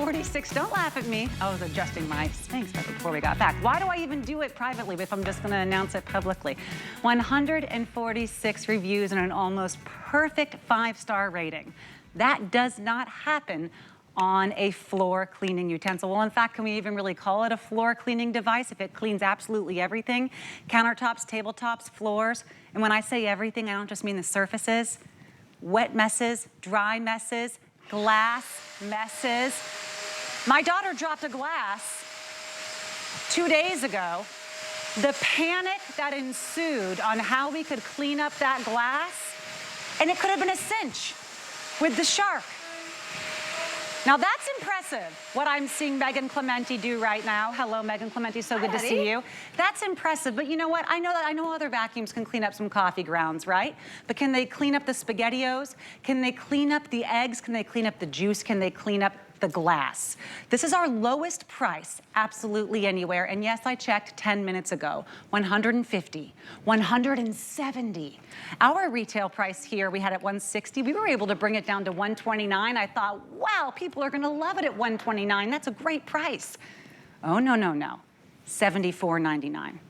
146, don't laugh at me. I was adjusting my Spanx before we got back. Why do I even do it privately if I'm just gonna announce it publicly? 146 reviews and an almost perfect 5-star rating. That does not happen on a floor cleaning utensil. Well, in fact, can we even really call it a floor cleaning device if it cleans absolutely everything? Countertops, tabletops, floors. And when I say everything, I don't just mean the surfaces. Wet messes, dry messes, glass messes. My daughter dropped a glass 2 days ago. The panic that ensued on how we could clean up that glass, and it could have been a cinch with the shark. Now that's impressive, what I'm seeing Megan Clementi do right now. Hello, Megan Clementi, so good to see you. That's impressive, but you know what? I know other vacuums can clean up some coffee grounds, right? But can they clean up the SpaghettiOs? Can they clean up the eggs? Can they clean up the juice? Can they clean up the glass? This is our lowest price absolutely anywhere. And yes, I checked 10 minutes ago, 150, 170. Our retail price here, we had at 160. We were able to bring it down to 129. I thought, wow, people are gonna love it at 129. That's a great price. Oh, no, no, no, $74.99.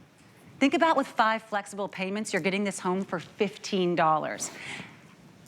Think about with 5 flexible payments, you're getting this home for $15.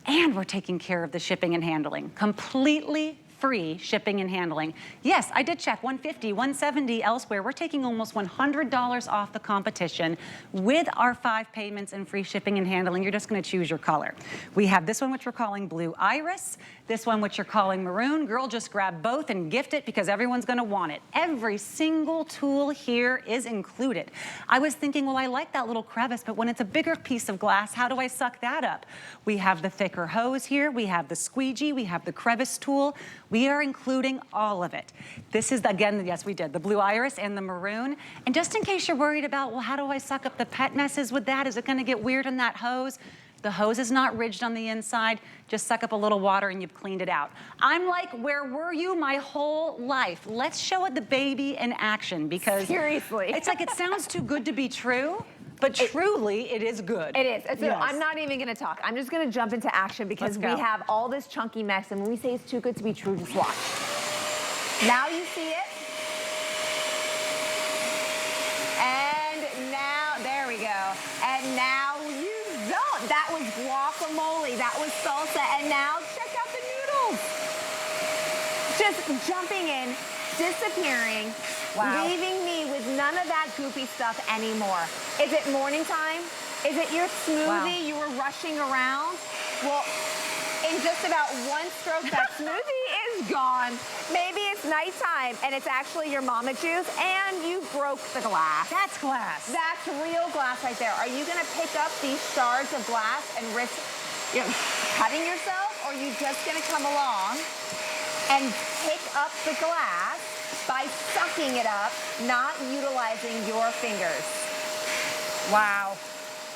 And we're taking care of the shipping and handling, completely free shipping and handling. Yes, I did check 150, 170 elsewhere. We're taking almost $100 off the competition with our 5 payments and free shipping and handling. You're just gonna choose your color. We have this one, which we're calling Blue Iris, this one, which you're calling Maroon. Girl, just grab both and gift it because everyone's gonna want it. Every single tool here is included. I was thinking, well, I like that little crevice, but when it's a bigger piece of glass, how do I suck that up? We have the thicker hose here. We have the squeegee. We have the crevice tool. We are including all of it. This is, again, yes, we did, the Blue Iris and the Maroon. And just in case you're worried about, well, how do I suck up the pet messes with that? Is it gonna get weird in that hose? The hose is not ridged on the inside. Just suck up a little water and you've cleaned it out. I'm like, where were you my whole life? Let's show it the baby in action because seriously, it's like it sounds too good to be true. But truly, it is good. It is. So yes. I'm not even going to talk. I'm just going to jump into action because we have all this chunky mess, and when we say it's too good to be true, just watch. Now you see it. And now, there we go. And now you don't. That was guacamole. That was salsa. And now check out the noodles. Just jumping in, disappearing. Wow. Leaving me with none of that goopy stuff anymore. Is it morning time? Is it your smoothie you were rushing around? Well, in just about one stroke, that smoothie is gone. Maybe it's nighttime and it's actually your mama juice and you broke the glass. That's glass. That's real glass right there. Are you gonna pick up these shards of glass and risk cutting yourself, or are you just gonna come along and pick up the glass by sucking it up, not utilizing your fingers? Wow.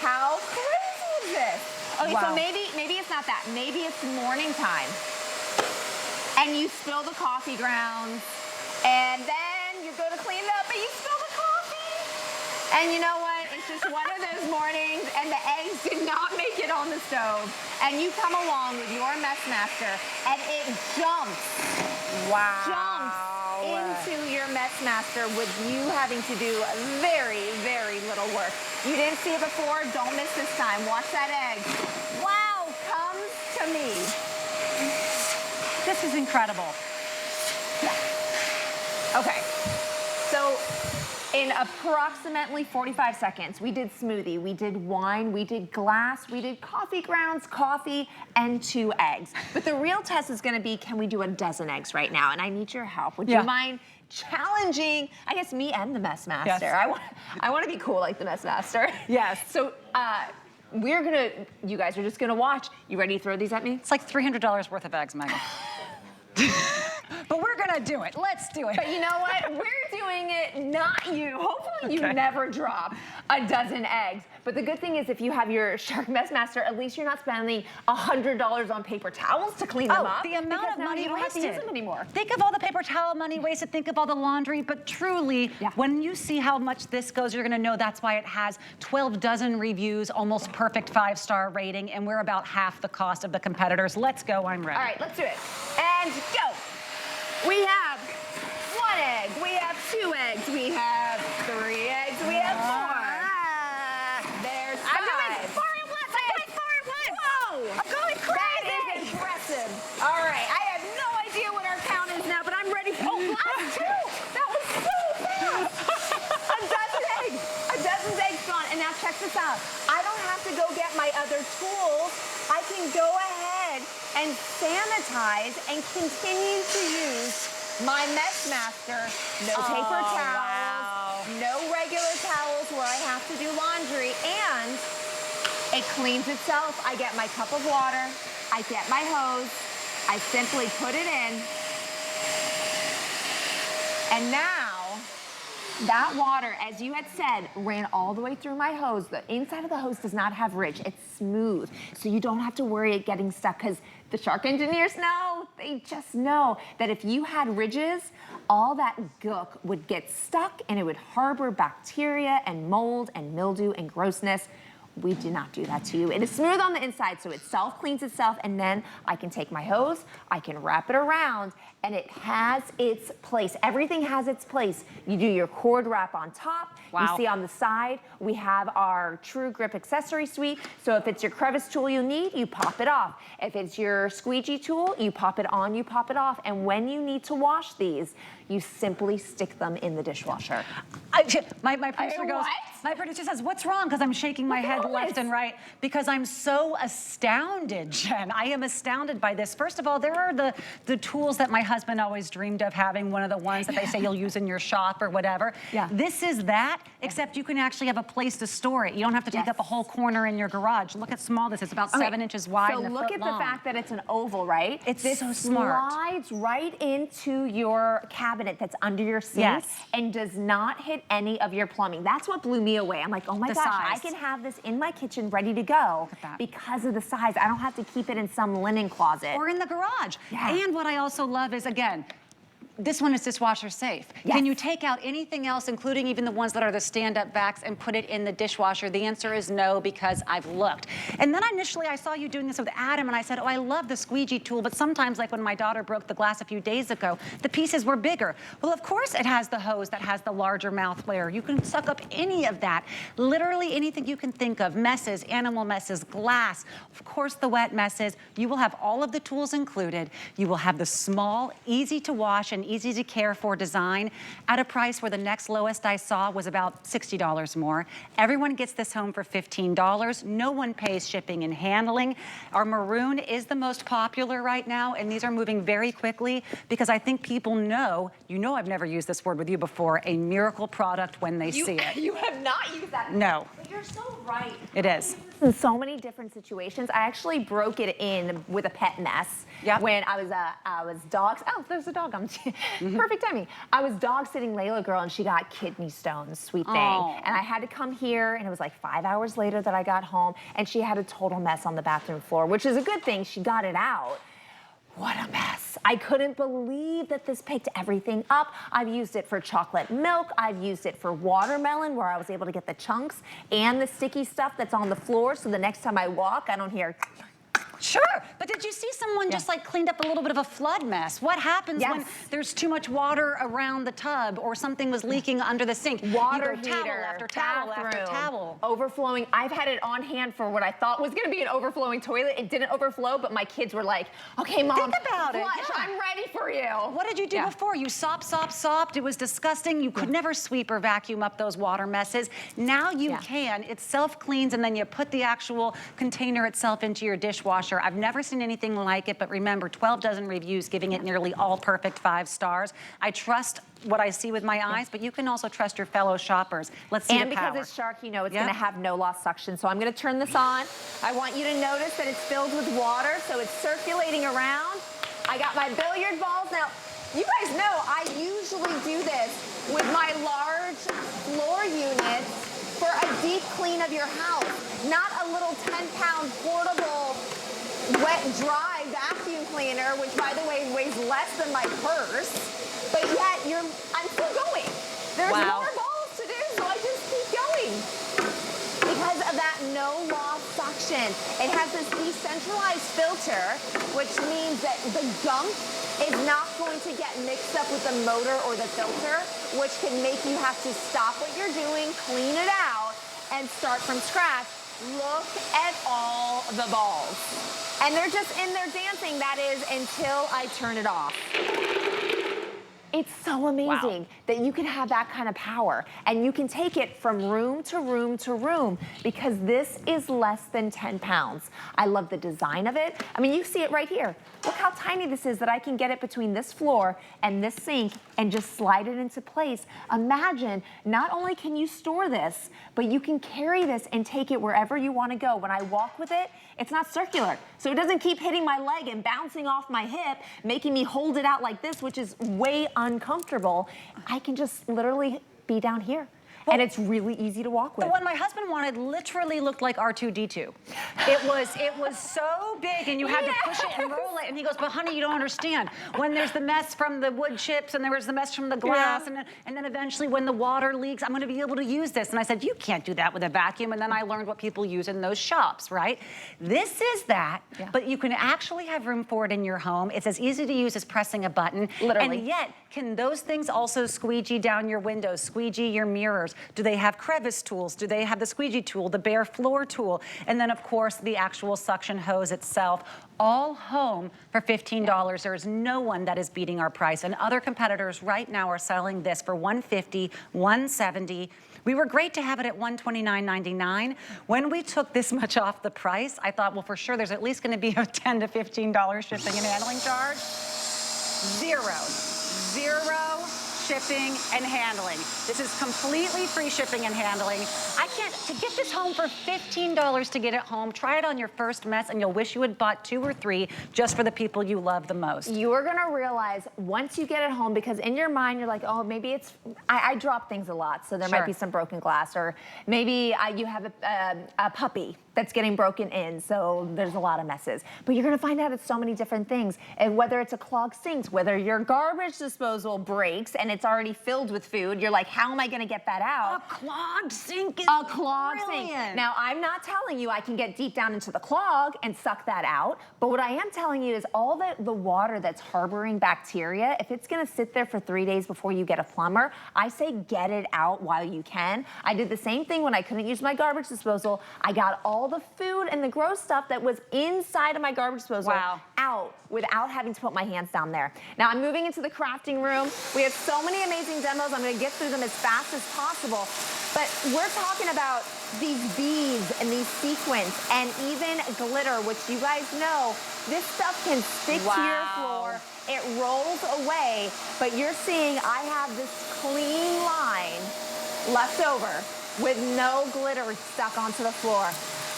How crazy is this? Okay, wow. So maybe it's not that. Maybe it's morning time. And you spill the coffee grounds, and then you go to clean it up, but you spill the coffee. And you know what? It's just one of those mornings, and the eggs did not make it on the stove. And you come along with your MessMaster, and it jumps. Wow. Jumps into your MessMaster with you having to do very, very little work. You didn't see it before, don't miss this time. Watch that egg. Wow, comes to me. This is incredible. Okay, so in approximately 45 seconds, we did smoothie, we did wine, we did glass, we did coffee grounds, coffee, and 2 eggs. But the real test is gonna be, can we do a dozen eggs right now? And I need your help. Would you mind challenging, I guess, me and the MessMaster? Yes. I want to be cool like the MessMaster. Yes. So we're gonna, you guys are just gonna watch. You ready to throw these at me? It's like $300 worth of eggs, Megan. But we're gonna do it. Let's do it. But you know what? We're doing it, not you. Hopefully you never drop a dozen eggs. But the good thing is if you have your Shark MessMaster, at least you're not spending $100 on paper towels to clean them up. The amount of money you don't wasted. have to use them anymore. Think of all the paper towel money wasted. Think of all the laundry. But truly, when you see how much this goes, you're gonna know that's why it has 12 dozen reviews, almost perfect 5-star rating, and we're about half the cost of the competitors. Let's go, I'm ready. All right, let's do it. And go. We have egg, we have 2 eggs, we have 3 eggs, we have 4. There's 5. I'm doing 4 at once. I'm doing 4 at once. Whoa! I'm going crazy. That is impressive. All right, I have no idea what our count is now, but I'm ready. Oh, last 2. That was so fast. A dozen eggs. A dozen eggs gone. And now check this out. I don't have to go get my other tools. I can go ahead and sanitize and continue to use my MessMaster. No paper towels, no regular towels where I have to do laundry, and it cleans itself. I get my cup of water, I get my hose, I simply put it in, and now that water, as you had said, ran all the way through my hose. The inside of the hose does not have ridge. It's smooth, so you don't have to worry it getting stuck, because the shark engineers know, they just know that if you had ridges, all that gook would get stuck and it would harbor bacteria and mold and mildew and grossness. We do not do that to you. It is smooth on the inside, so it self-cleans itself, and then I can take my hose, I can wrap it around, and it has its place. Everything has its place. You do your cord wrap on top. Wow. You see on the side, we have our True Grip accessory suite. So if it's your crevice tool you need, you pop it off. If it's your squeegee tool, you pop it on, you pop it off. And when you need to wash these, you simply stick them in the dishwasher. My producer goes, what? my producer says, what's wrong? Because I'm shaking my head left and right because I'm so astounded, Jen. I am astounded by this. First of all, there are the tools that my husband always dreamed of having, one of the ones that they say you'll use in your shop or whatever. Yeah. This is that, except you can actually have a place to store it. You don't have to take up a whole corner in your garage. Look how small this is. It's about 7 inches wide and a So look foot at long. the fact that it's an oval, right? It's this so smart. slides right into your cabinet that's under your sink, Yes. and does not hit any of your plumbing. That's what blew me away. I'm like, oh my The gosh, size. I can have this in my kitchen ready to go at that. because of the size. I don't have to keep it in some linen closet. Or in the garage. Yeah. And what I also love is, again, this one is dishwasher safe. Yes. Can you take out anything else, including even the ones that are the stand-up backs, and put it in the dishwasher? The answer is no, because I've looked. And then initially I saw you doing this with Adam, and I said, oh, I love the squeegee tool, but sometimes, like when my daughter broke the glass a few days ago, the pieces were bigger. Well, of course it has the hose that has the larger mouth layer. You can suck up any of that. Literally anything you can think of, messes, animal messes, glass, of course the wet messes. You will have all of the tools included. You will have the small, easy to wash and easy to care for design at a price where the next lowest I saw was about $60 more. Everyone gets this home for $15. No one pays shipping and handling. Our maroon is the most popular right now, and these are moving very quickly because I think people know, you know I've never used this word with you before, a miracle product when they see it. You have not used that. No. But you're so right. It is. In so many different situations. I actually broke it in with a pet mess. Yep. When I was dog. Oh, there's a dog. Perfect timing. I was dog sitting Layla girl, and she got kidney stones. Sweet thing. Oh. And I had to come here, and it was like 5 hours later that I got home, and she had a total mess on the bathroom floor, which is a good thing. She got it out. What a mess. I couldn't believe that this picked everything up. I've used it for chocolate milk. I've used it for watermelon, where I was able to get the chunks and the sticky stuff that's on the floor, so the next time I walk, I don't hear. Sure, but did you see someone just like cleaned up a little bit of a flood mess? What happens when there's too much water around the tub or something was leaking under the sink? Water you go towel heater, after towel bathroom, after towel. overflowing. I've had it on hand for what I thought was gonna be an overflowing toilet. It didn't overflow, but my kids were like, okay, Mom, think about it. flush, Yeah. I'm ready for you. What did you do before? You sopped. It was disgusting. You could never sweep or vacuum up those water messes. Now you can. It self-cleans, and then you put the actual container itself into your dishwasher. I've never seen anything like it, but remember, 12 dozen reviews giving it nearly all perfect 5 stars. I trust what I see with my eyes, but you can also trust your fellow shoppers. Let's see And the because power. it's shark, you know it's gonna have no loss suction. So I'm gonna turn this on. I want you to notice that it's filled with water, so it's circulating around. I got my billiard balls. Now, you guys know I usually do this with my large floor units for a deep clean of your house, not a little 10-pound portable wet, dry vacuum cleaner, which by the way weighs less than my purse, but yet I'm still going. There's more balls to do, so I just keep going. Because of that no loss suction. in. It has this decentralized filter, which means that the gunk is not going to get mixed up with the motor or the filter, which can make you have to stop what you're doing, clean it out, and start from scratch. Look at all the balls. And they're just in there dancing, that is, until I turn it off. It's so amazing that you can have that kind of power, and you can take it from room to room to room, because this is less than 10 pounds. I love the design of it. I mean, you see it right here. Look how tiny this is, that I can get it between this floor and this sink and just slide it into place. Imagine, not only can you store this, but you can carry this and take it wherever you want to go. When I walk with it, it's not circular, so it doesn't keep hitting my leg and bouncing off my hip, making me hold it out like this, which is way uncomfortable. I can just literally be down here. And it's really easy to walk with. The one my husband wanted literally looked like R2-D2. It was so big, and you had to push it and roll it. And he goes, "But honey, you don't understand. When there's the mess from the wood chips, and there was the mess from the glass, and then eventually when the water leaks, I'm going to be able to use this." And I said, "You can't do that with a vacuum." And then I learned what people use in those shops, right? This is that, but you can actually have room for it in your home. It's as easy to use as pressing a button. Literally. And yet, can those things also squeegee down your windows, squeegee your mirrors? Do they have crevice tools? Do they have the squeegee tool, the bare floor tool? And then, of course, the actual suction hose itself, all home for $15. There is no one that is beating our price. And other competitors right now are selling this for $150, $170. We were great to have it at $129.99. When we took this much off the price, I thought, well, for sure, there's at least going to be a $10 to $15 shipping and handling charge. Zero shipping and handling. This is completely free shipping and handling. To get this home for $15 to get it home, try it on your first mess, and you'll wish you had bought 2 or 3 just for the people you love the most. You're gonna realize once you get it home, because in your mind, you're like, oh, maybe it's, I drop things a lot, so there might be some broken glass, or maybe you have a puppy that's getting broken in, so there's a lot of messes. But you're gonna find out it's so many different things. And whether it's a clogged sink, whether your garbage disposal breaks and it's already filled with food, you're like, how am I gonna get that out? A clogged sink is brilliant. Now, I'm not telling you I can get deep down into the clog and suck that out, but what I am telling you is all the water that's harboring bacteria, if it's gonna sit there for 3 days before you get a plumber, I say get it out while you can. I did the same thing when I couldn't use my garbage disposal. I got all the food and the gross stuff that was inside of my garbage disposal out without having to put my hands down there. Now, I'm moving into the crafting room. We have so many amazing demos. I'm gonna get through them as fast as possible. But we're talking about these beads and these sequins and even glitter, which you guys know, this stuff can stick to your floor. It rolls away, but you're seeing I have this clean line left over with no glitter stuck onto the floor.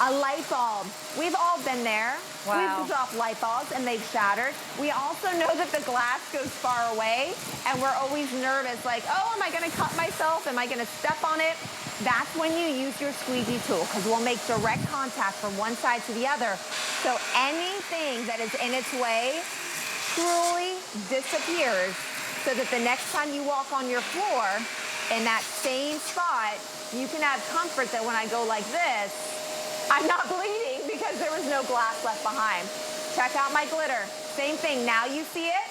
A light bulb. We've all been there. We've dropped light bulbs and they've shattered. We also know that the glass goes far away, and we're always nervous, like, oh, am I gonna cut myself? Am I gonna step on it? That's when you use your squeegee tool, because we'll make direct contact from one side to the other. So anything that is in its way truly disappears, so that the next time you walk on your floor in that same spot, you can have comfort that when I go like this, I'm not bleeding because there was no glass left behind. Check out my glitter. Same thing. Now you see it,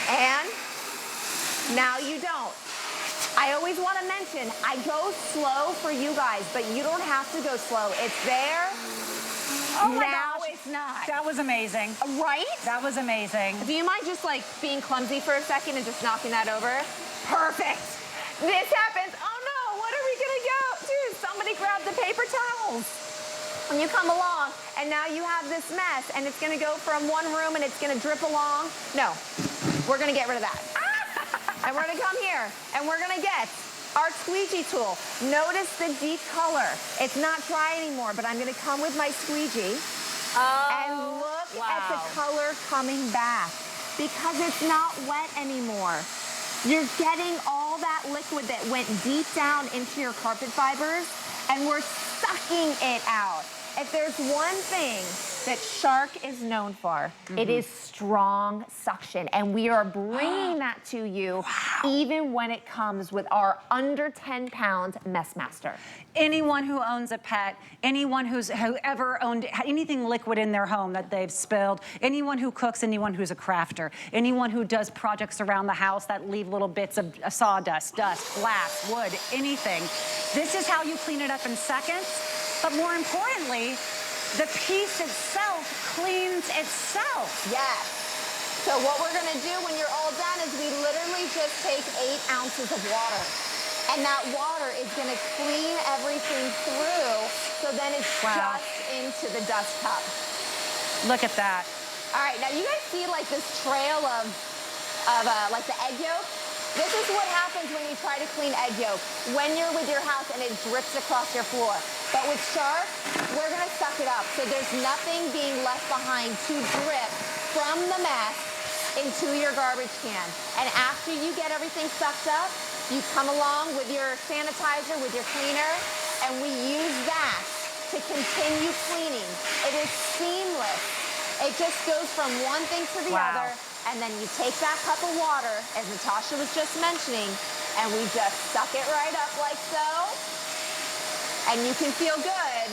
and now you don't. I always want to mention, I go slow for you guys, but you don't have to go slow. It's there. Oh my now gosh. It's not. That was amazing. Right? That was amazing. Do you mind just like being clumsy for a second and just knocking that over? Perfect. This happens. Oh no, what are we gonna go? Dude, somebody grab the paper towels. And you come along, and now you have this mess, and it's gonna go from one room and it's gonna drip along. No, we're gonna get rid of that. And we're gonna come here, and we're gonna get our squeegee tool. Notice the deep color. It's not dry anymore, but I'm gonna come with my squeegee and look at the color coming back, because it's not wet anymore. You're getting all that liquid that went deep down into your carpet fibers, and we're sucking it out. If there's one thing that Shark is known for. It is strong suction, and we are bringing that to you even when it comes with our under 10 pound MessMaster. Anyone who owns a pet, anyone who ever owned anything liquid in their home that they've spilled, anyone who cooks, anyone who's a crafter, anyone who does projects around the house that leave little bits of sawdust, dust, glass, wood, anything. This is how you clean it up in seconds. But more importantly, the piece itself cleans itself. Yes. So what we're gonna do when you're all done is we literally just take 8 ounces of water. And that water is gonna clean everything through, so then it's just into the dust cup. Look at that. All right, now you guys see like this trail of like the egg yolk? This is what happens when you try to clean egg yolk, when you're with your house and it drips across your floor. But with Shark, we're gonna suck it up, so there's nothing being left behind to drip from the mess into your garbage can. And after you get everything sucked up, you come along with your sanitizer, with your cleaner, and we use that to continue cleaning. It is seamless. It just goes from one thing to the other, and then you take that cup of water, as Natasha was just mentioning, and we just suck it right up like so. And you can feel good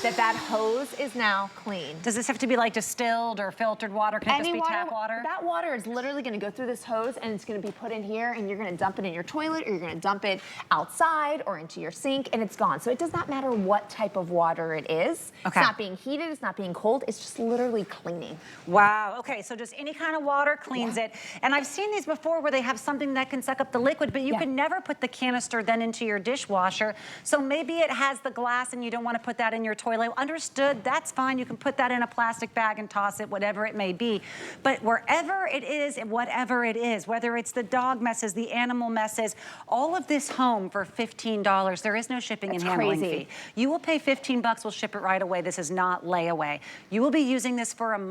that that hose is now clean. Does this have to be like distilled or filtered water? Can it just be tap water? That water is literally gonna go through this hose and it's gonna be put in here, and you're gonna dump it in your toilet, or you're gonna dump it outside or into your sink, and it's gone. So it does not matter what type of water it is. Okay. It's not being heated, it's not being cold, it's just literally cleaning. Wow, okay, so just any kind of water cleans it. And I've seen these before where they have something that can suck up the liquid, but you can never put the canister then into your dishwasher. So maybe it has the glass and you don't want to put that in your toilet. Understood, that's fine. You can put that in a plastic bag and toss it, whatever it may be. But wherever it is, whatever it is, whether it's the dog messes, the animal messes, all of this home for $15. There is no shipping and handling fee. You will pay 15 bucks, we'll ship it right away. This is not layaway. You will be using this for a month.